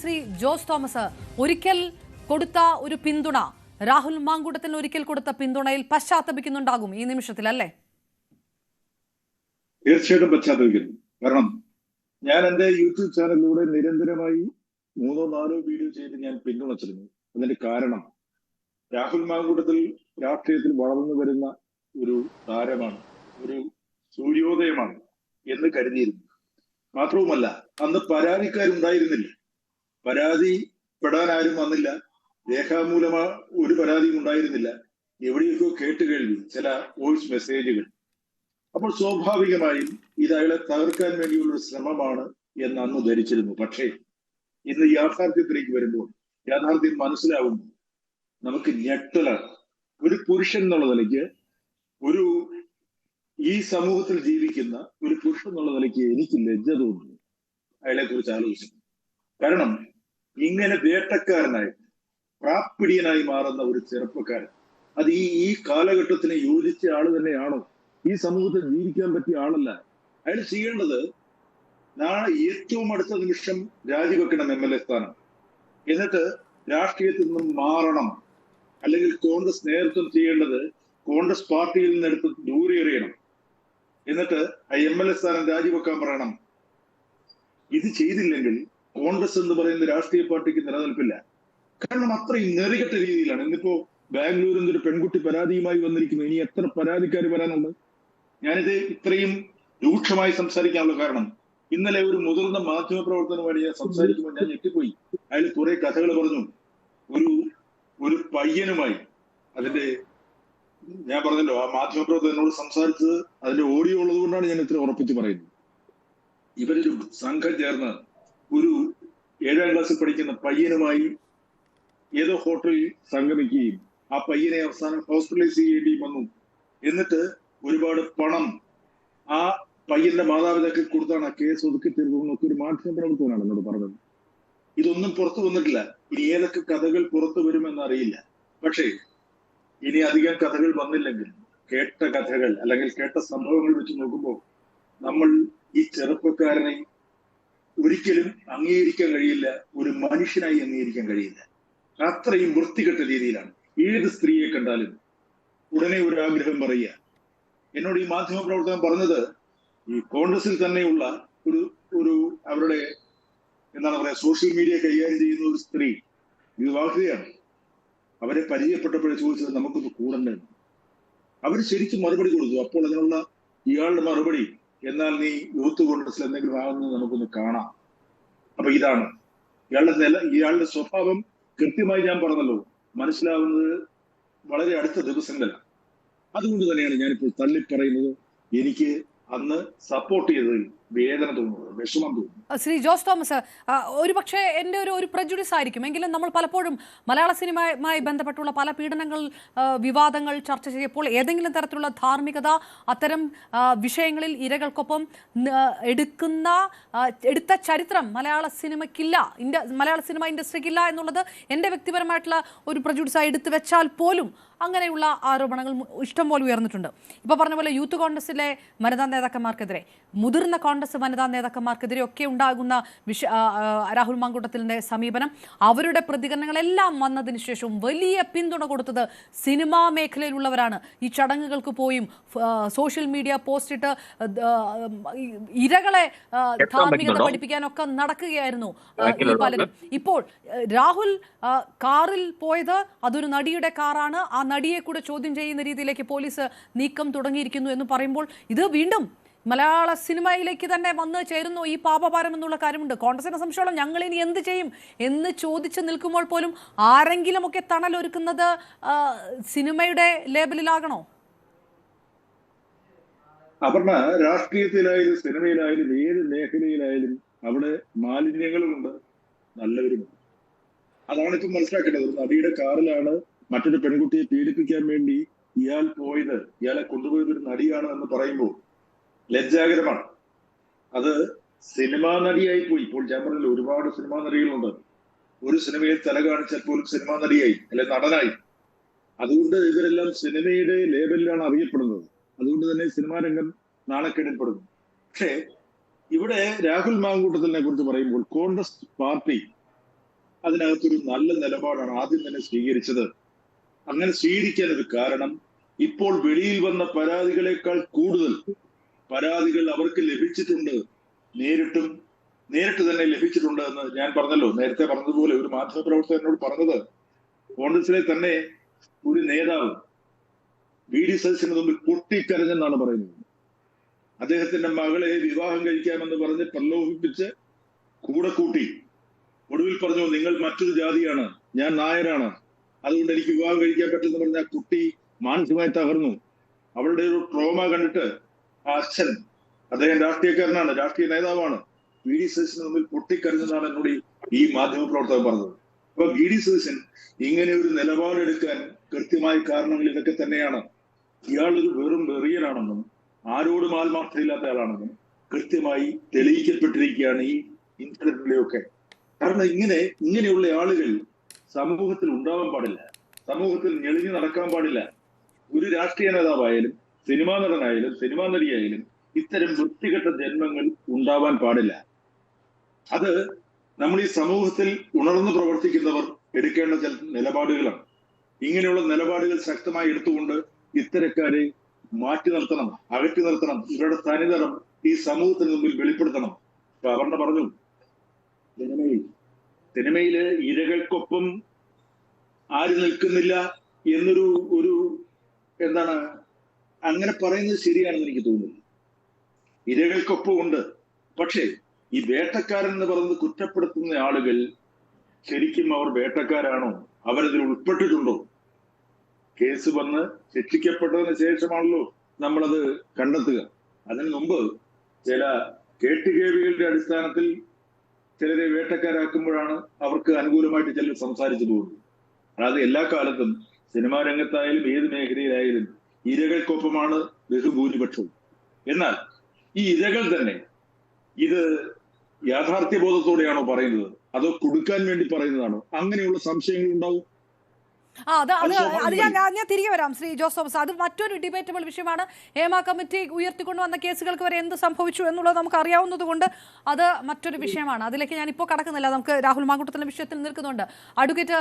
Shri Jose Thomas ഒരിക്കൽ കൊടുത്ത ഒരു പിന്തുണ രാഹുൽ മാങ്കൂട്ടത്തിന് ഒരിക്കൽ കൊടുത്ത പിന്തുണയിൽ പശ്ചാത്തപിക്കുന്നുണ്ടാകും ഈ നിമിഷത്തിൽ അല്ലേ? തീർച്ചയായിട്ടും പശ്ചാത്തപിക്കുന്നു. കാരണം ഞാൻ എന്റെ യൂട്യൂബ് ചാനലിലൂടെ നിരന്തരമായി 3-4 വീഡിയോ ചെയ്ത് ഞാൻ പിന്തുണച്ചിരുന്നു. അതിന്റെ കാരണം രാഹുൽ മാങ്കൂട്ടത്തിൽ രാഷ്ട്രീയത്തിൽ വളർന്നു വരുന്ന ഒരു താരമാണ്, ഒരു സൂര്യോദയമാണ് എന്ന് കരുതിയിരുന്നു. മാത്രവുമല്ല, അന്ന് പരാതിക്കാരുണ്ടായിരുന്നില്ല, പരാതിപ്പെടാൻ ആരും വന്നില്ല, രേഖാമൂലമായ ഒരു പരാതിയും ഉണ്ടായിരുന്നില്ല. എവിടെയൊക്കെയോ കേട്ടുകേൾവി, ചില വോയിസ് മെസ്സേജുകൾ. അപ്പോൾ സ്വാഭാവികമായും ഇത് അയാളെ തകർക്കാൻ വേണ്ടിയുള്ള ഒരു ശ്രമമാണ് എന്ന് അന്ന് ധരിച്ചിരുന്നു. പക്ഷേ ഇന്ന് യാഥാർത്ഥ്യത്തിലേക്ക് വരുമ്പോൾ, യാഥാർത്ഥ്യം മനസ്സിലാവുമ്പോൾ നമുക്ക് ഞെട്ടലാണ്. ഒരു പുരുഷൻ എന്നുള്ള നിലയ്ക്ക്, ഒരു ഈ സമൂഹത്തിൽ ജീവിക്കുന്ന ഒരു പുരുഷൻ എന്നുള്ള നിലയ്ക്ക് എനിക്ക് ലജ്ജ തോന്നുന്നു അയാളെ കുറിച്ച് ആലോചിച്ചു. കാരണം ഇങ്ങനെ വേട്ടക്കാരനായി പ്രാപ്പിടിയനായി മാറുന്ന ഒരു ചെറുപ്പക്കാരൻ, അത് ഈ കാലഘട്ടത്തിന് യോജിച്ച ആള് തന്നെയാണോ? ഈ സമൂഹത്തിൽ ജീവിക്കാൻ പറ്റിയ ആളല്ല. അയാൾ ചെയ്യേണ്ടത് നാളെ ഏറ്റവും അടുത്ത നിമിഷം രാജിവെക്കണം MLA സ്ഥാനം, എന്നിട്ട് രാഷ്ട്രീയത്തിൽ നിന്നും മാറണം. അല്ലെങ്കിൽ കോൺഗ്രസ് നേതൃത്വം ചെയ്യേണ്ടത് കോൺഗ്രസ് പാർട്ടിയിൽ നിന്നെടുത്ത് ദൂരെ എറിയണം, എന്നിട്ട് ആ MLA സ്ഥാനം രാജിവെക്കാൻ പറയണം. ഇത് ചെയ്തില്ലെങ്കിൽ കോൺഗ്രസ് എന്ന് പറയുന്ന രാഷ്ട്രീയ പാർട്ടിക്ക് നിലനിൽപ്പില്ല. കാരണം അത്രയും നെറികെട്ട രീതിയിലാണ്. ഇന്നിപ്പോ ബാംഗ്ലൂരിൽ നിന്നൊരു പെൺകുട്ടി പരാതിയുമായി വന്നിരിക്കുന്നു. ഇനി എത്ര പരാതിക്കാർ വരാനുണ്ട്? ഞാനിത് ഇത്രയും രൂക്ഷമായി സംസാരിക്കാനുള്ള കാരണം, ഇന്നലെ ഒരു മുതിർന്ന മാധ്യമപ്രവർത്തനവുമായി ഞാൻ സംസാരിക്കുമ്പോൾ ഞാൻ ഞെട്ടിപ്പോയി. അയാൾ കുറെ കഥകൾ പറഞ്ഞു. ഒരു പയ്യനുമായി, അതിന്റെ ഞാൻ പറഞ്ഞല്ലോ, ആ മാധ്യമപ്രവർത്തകനോട് സംസാരിച്ചത് അതിന്റെ ഓഡിയോ ഉള്ളത് കൊണ്ടാണ് ഞാൻ ഇത്ര ഉറപ്പിച്ച് പറയുന്നത്. ഇവരൊരു സംഘം ചേർന്ന് ഒരു 7ാം ക്ലാസ്സിൽ പഠിക്കുന്ന പയ്യനുമായി ഏതോ ഹോട്ടലിൽ സംഗമിക്കുകയും ആ പയ്യനെ അവസാനം ഹോസ്പിറ്റലൈസ് ചെയ്യേണ്ടി വന്നു. എന്നിട്ട് ഒരുപാട് പണം ആ പയ്യന്റെ മാതാപിതാക്കൾ കൊടുത്താണ് ആ കേസ് ഒതുക്കി തീർക്കുന്നതൊക്കെ ഒരു മാധ്യമപ്രവർത്തകനാണ് എന്നോട് പറഞ്ഞത്. ഇതൊന്നും പുറത്തു വന്നിട്ടില്ല. ഇനി ഏതൊക്കെ കഥകൾ പുറത്തു വരുമെന്ന് അറിയില്ല. പക്ഷേ ഇനി അധികം കഥകൾ വന്നില്ലെങ്കിൽ, കേട്ട കഥകൾ അല്ലെങ്കിൽ കേട്ട സംഭവങ്ങൾ വെച്ച് നോക്കുമ്പോൾ നമ്മൾ ഈ ചെറുപ്പക്കാരനെ ഒരിക്കലും അംഗീകരിക്കാൻ കഴിയില്ല, ഒരു മനുഷ്യനായി അംഗീകരിക്കാൻ കഴിയില്ല. അത്രയും വൃത്തികെട്ട രീതിയിലാണ്. ഏത് സ്ത്രീയെ കണ്ടാലും ഉടനെ ഒരു ആഗ്രഹം പറയുക. എന്നോട് ഈ മാധ്യമപ്രവർത്തകൻ പറഞ്ഞത്, ഈ കോൺഗ്രസിൽ തന്നെയുള്ള ഒരു അവരുടെ എന്താണ് പറയാ, സോഷ്യൽ മീഡിയ കൈകാര്യം ചെയ്യുന്ന ഒരു സ്ത്രീ വിവാഹിതയാണ്. അവരെ പരിചയപ്പെട്ടപ്പോഴേ ചോദിച്ചത് നമുക്കൊന്ന് കൂടണ്ടേ. അവർ ശരിക്കും മറുപടി കൊടുത്തു. അപ്പോൾ അതിനുള്ള ഇയാളുടെ മറുപടി, എന്നാൽ നീ യൂത്ത് കോൺഗ്രസിൽ എന്തെങ്കിലും ആകുന്നത് നമുക്കൊന്ന് കാണാം. അപ്പൊ ഇതാണ് ഇയാളുടെ സ്വഭാവം. കൃത്യമായി ഞാൻ പറഞ്ഞല്ലോ, മനസ്സിലാവുന്നത് വളരെ അടുത്ത ദിവസങ്ങളിലാണ്. അതുകൊണ്ട് തന്നെയാണ് ഞാനിപ്പോൾ തള്ളിപ്പറയുന്നത്. എനിക്ക് അന്ന് സപ്പോർട്ട് ചെയ്തതിൽ വേദന തോന്നുന്നത്, വിഷമം തോന്നുന്നു. ശ്രീ ജോസ് തോമസ്, ഒരുപക്ഷെ എൻ്റെ ഒരു പ്രജുഡിസ് ആയിരിക്കും, എങ്കിലും നമ്മൾ പലപ്പോഴും മലയാള സിനിമയുമായി ബന്ധപ്പെട്ടുള്ള പല പീഡനങ്ങൾ, വിവാദങ്ങൾ ചർച്ച ചെയ്യപ്പോൾ ഏതെങ്കിലും തരത്തിലുള്ള ധാർമ്മികത അത്തരം വിഷയങ്ങളിൽ ഇരകൾക്കൊപ്പം എടുത്ത ചരിത്രം മലയാള സിനിമയ്ക്കില്ല, മലയാള സിനിമ ഇൻഡസ്ട്രിക്കില്ല എന്നുള്ളത് എൻ്റെ വ്യക്തിപരമായിട്ടുള്ള ഒരു പ്രജുഡിസായി എടുത്തു വെച്ചാൽ പോലും അങ്ങനെയുള്ള ആരോപണങ്ങൾ ഇഷ്ടം പോലെ ഉയർന്നിട്ടുണ്ട്. ഇപ്പോൾ പറഞ്ഞ പോലെ യൂത്ത് കോൺഗ്രസിലെ വനിതാ നേതാക്കന്മാർക്കെതിരെ, മുതിർന്ന കോൺഗ്രസ് വനിതാ നേതാക്കന്മാർക്കെതിരെ ഒക്കെ ഉണ്ടാകുന്ന രാഹുൽ മാങ്കൂട്ടത്തിലിൻ്റെ സമീപനം, അവരുടെ പ്രതികരണങ്ങളെല്ലാം വന്നതിന് ശേഷവും വലിയ പിന്തുണ കൊടുത്തത് സിനിമാ മേഖലയിലുള്ളവരാണ്. ഈ ചടങ്ങുകൾക്ക് പോയും സോഷ്യൽ മീഡിയ പോസ്റ്റ് ഇട്ട് ഇരകളെ ധാർമ്മികത പഠിപ്പിക്കാനൊക്കെ നടക്കുകയായിരുന്നു ഈ പലരും. ഇപ്പോൾ രാഹുൽ കാറിൽ പോയത് അതൊരു നടിയുടെ കാറാണ്, ആ നടിയെ കൂടെ ചോദ്യം ചെയ്യുന്ന രീതിയിലേക്ക് പോലീസ് നീക്കം തുടങ്ങിയിരിക്കുന്നു എന്ന് പറയുമ്പോൾ ഇത് വീണ്ടും മലയാള സിനിമയിലേക്ക് തന്നെ വന്ന് ചേരുന്നു ഈ പാപഭാരം എന്നുള്ള കാര്യമുണ്ട്. കോൺഗ്രസിനെ സംശയമുള്ള ഞങ്ങൾ ഇനി എന്ത് ചെയ്യും എന്ന് ചോദിച്ച് നിൽക്കുമ്പോൾ പോലും ആരെങ്കിലുമൊക്കെ തണലൊരുക്കുന്നത് സിനിമയുടെ ലേബലിലാകണോ? അപർണ, രാഷ്ട്രീയത്തിലായാലും സിനിമയിലായാലും ഏത് മേഖലയിലായാലും അവിടെ മാലിന്യങ്ങളുമുണ്ട്, നല്ലവരുമുണ്ട്. അതാണ് ഇപ്പം മനസ്സിലാക്കേണ്ടത്. ഒരു നടിയുടെ കാറിലാണ് മറ്റൊരു പെൺകുട്ടിയെ പീഡിപ്പിക്കാൻ വേണ്ടി ഇയാൾ പോയത്, ഇയാളെ കൊണ്ടുപോയത് ഒരു നടിയാണ് എന്ന് പറയുമ്പോൾ ലജ്ജാകരമാണ്. അത് സിനിമാ നടിയായി പോയി. ഇപ്പോൾ ഞാൻ പറഞ്ഞില്ല, ഒരുപാട് സിനിമാ നടികളുണ്ട്. ഒരു സിനിമയിൽ തല കാണിച്ചാൽ പോലും സിനിമാ നടിയായി, അല്ലെ നടനായി. അതുകൊണ്ട് ഇവരെല്ലാം സിനിമയുടെ ലേബലിലാണ് അറിയപ്പെടുന്നത്. അതുകൊണ്ട് തന്നെ സിനിമാ രംഗം നാണക്കേടിൽപ്പെടുന്നു. പക്ഷേ ഇവിടെ രാഹുൽ മാങ്കൂട്ടത്തിനെ കുറിച്ച് പറയുമ്പോൾ കോൺഗ്രസ് പാർട്ടി അതിനകത്തൊരു നല്ല നിലപാടാണ് ആദ്യം തന്നെ സ്വീകരിച്ചത്. അങ്ങനെ സ്വീകരിക്കാൻ ഒരു കാരണം, ഇപ്പോൾ വെളിയിൽ വന്ന പരാതികളെക്കാൾ കൂടുതൽ പരാതികൾ അവർക്ക് ലഭിച്ചിട്ടുണ്ട്, നേരിട്ട് തന്നെ ലഭിച്ചിട്ടുണ്ട് എന്ന് ഞാൻ പറഞ്ഞല്ലോ. നേരത്തെ പറഞ്ഞതുപോലെ ഒരു മാധ്യമപ്രവർത്തകനോട് പറഞ്ഞത്, കോൺഗ്രസിലെ തന്നെ ഒരു നേതാവ് VD സതീശന് മുമ്പിൽ പൊട്ടിക്കരഞ്ഞെന്നാണ് പറയുന്നത്. അദ്ദേഹത്തിന്റെ മകളെ വിവാഹം കഴിക്കാമെന്ന് പറഞ്ഞ് പ്രലോഭിപ്പിച്ച് കൂടെ കൂട്ടി ഒടുവിൽ പറഞ്ഞു, നിങ്ങൾ മറ്റൊരു ജാതിയാണ്, ഞാൻ നായരാണ്, അതുകൊണ്ട് എനിക്ക് വിവാഹം കഴിക്കാൻ പറ്റുമെന്ന് പറഞ്ഞ ആ കുട്ടി മാനസികമായി തകർന്നു. അവളുടെ ഒരു ട്രോമ കണ്ടിട്ട് ആ അച്ഛൻ, അദ്ദേഹം രാഷ്ട്രീയക്കാരനാണ്, രാഷ്ട്രീയ നേതാവാണ്, VD സതീശന് മുമ്പിൽ പൊട്ടിക്കരഞ്ഞെന്നാണ് എന്നോട് ഈ മാധ്യമ പ്രവർത്തകർ പറഞ്ഞത്. അപ്പൊ VD സതീശൻ ഇങ്ങനെ ഒരു നിലപാടെടുക്കാൻ കൃത്യമായ കാരണങ്ങൾ ഇതൊക്കെ തന്നെയാണ്. ഇയാളൊരു വെറും വെറിയനാണെന്നും ആരോടും ആത്മാർത്ഥതയില്ലാത്ത ആളാണെന്നും കൃത്യമായി തെളിയിക്കപ്പെട്ടിരിക്കുകയാണ് ഈ ഇൻസിഡന്റിലൊക്കെ. കാരണം ഇങ്ങനെയുള്ള ആളുകൾ സമൂഹത്തിൽ ഉണ്ടാവാൻ പാടില്ല, സമൂഹത്തിൽ ഞെളിഞ്ഞു നടക്കാൻ പാടില്ല. ഒരു രാഷ്ട്രീയ നേതാവായാലും സിനിമാ നടനായാലും സിനിമാ നടിയായാലും ഇത്തരം വൃത്തികെട്ട ജന്മങ്ങൾ ഉണ്ടാവാൻ പാടില്ല. അത് നമ്മൾ ഈ സമൂഹത്തിൽ ഉണർന്നു പ്രവർത്തിക്കുന്നവർ എടുക്കേണ്ട ചില നിലപാടുകളാണ്. ഇങ്ങനെയുള്ള നിലപാടുകൾ ശക്തമായി എടുത്തുകൊണ്ട് ഇത്തരക്കാരെ മാറ്റി നിർത്തണം, അകറ്റി നിർത്തണം, ഇവരുടെ തനിനിറം ഈ സമൂഹത്തിന് മുമ്പിൽ വെളിപ്പെടുത്തണം. അപ്പൊ അപർണ പറഞ്ഞു, സിനിമയില് ഇരകൾക്കൊപ്പം ആര് നിൽക്കുന്നില്ല എന്നൊരു എന്താണ് അങ്ങനെ പറയുന്നത് ശരിയാണെന്ന് എനിക്ക് തോന്നുന്നു. ഇരകൾക്കൊപ്പം ഉണ്ട്. പക്ഷേ ഈ വേട്ടക്കാരൻ എന്ന് പറയുന്നത് കുറ്റപ്പെടുത്തുന്ന ആളുകൾ ശരിക്കും അവർ വേട്ടക്കാരാണോ, അവരതിൽ ഉൾപ്പെട്ടിട്ടുണ്ടോ? കേസ് വന്ന് ശിക്ഷിക്കപ്പെട്ടതിന് ശേഷമാണല്ലോ നമ്മളത് കണ്ടെത്തുക. അതിനു മുമ്പ് ചില കേട്ടുകേൾവികളുടെ അടിസ്ഥാനത്തിൽ ചിലരെ വേട്ടക്കാരാക്കുമ്പോഴാണ് അവർക്ക് അനുകൂലമായിട്ട് ചിലർ സംസാരിച്ചു പോകുന്നത്. അതായത് എല്ലാ കാലത്തും സിനിമാ രംഗത്തായാലും ഏത് മേഖലയിലായാലും ഇരകൾക്കൊപ്പമാണ് ബഹുഭൂരിപക്ഷവും. എന്നാൽ ഈ ഇരകൾ തന്നെ ഇത് യാഥാർത്ഥ്യബോധത്തോടെയാണോ പറയുന്നത്, അതോ കൊടുക്കാൻ വേണ്ടി പറയുന്നതാണോ? അങ്ങനെയുള്ള സംശയങ്ങൾ ഉണ്ടാവും. ഞാൻ തിരികെ വരാം ശ്രീ ജോസ് തോമസ്. അത് മറ്റൊരു ഡിബേറ്റബിൾ വിഷയമാണ്. ഹേമ കമ്മിറ്റി ഉയർത്തിക്കൊണ്ടുവന്ന കേസുകൾക്ക് വരെ എന്ത് സംഭവിച്ചു എന്നുള്ളത് നമുക്ക് അറിയാവുന്നത് കൊണ്ട് അത് മറ്റൊരു വിഷയമാണ്. അതിലേക്ക് ഞാൻ ഇപ്പോൾ കടക്കുന്നില്ല. നമുക്ക് രാഹുൽ മാങ്കൂട്ടത്തിന്റെ വിഷയത്തിൽ നിൽക്കുന്നുണ്ട്. അഡ്വക്കേറ്റ്